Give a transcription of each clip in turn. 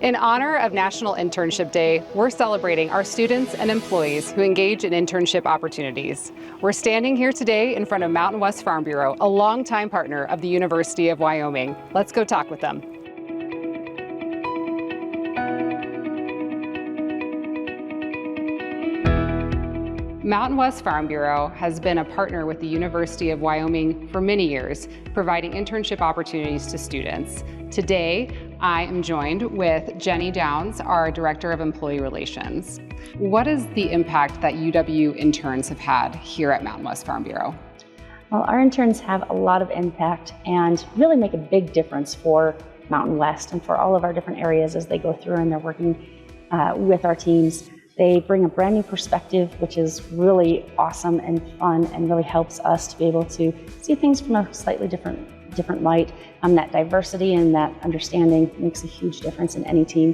In honor of National Internship Day, we're celebrating our students and employees who engage in internship opportunities. We're standing here today in front of Mountain West Farm Bureau, a longtime partner of the University of Wyoming. Let's go talk with them. Mountain West Farm Bureau has been a partner with the University of Wyoming for many years, providing internship opportunities to students. Today, I am joined with Jenny Downs, our Director of Employee Relations. What is the impact that UW interns have had here at Mountain West Farm Bureau? Well, our interns have a lot of impact and really make a big difference for Mountain West and for all of our different areas as they go through and they're working with our teams. They bring a brand new perspective, which is really awesome and fun and really helps us to be able to see things from a slightly different light. That diversity and that understanding makes a huge difference in any team.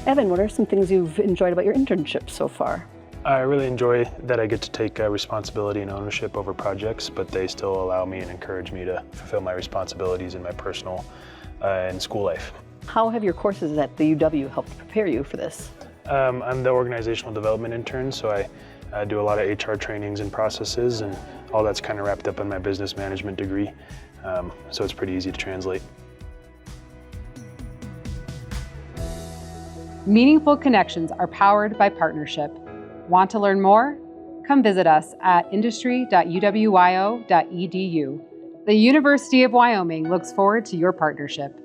Evan, what are some things you've enjoyed about your internship so far? I really enjoy that I get to take responsibility and ownership over projects, but they still allow me and encourage me to fulfill my responsibilities in my personal and school life. How have your courses at the UW helped prepare you for this? I'm the organizational development intern, so I do a lot of HR trainings and processes, and all that's kind of wrapped up in my business management degree, so it's pretty easy to translate. Meaningful connections are powered by partnership. Want to learn more? Come visit us at industry.uwyo.edu. The University of Wyoming looks forward to your partnership.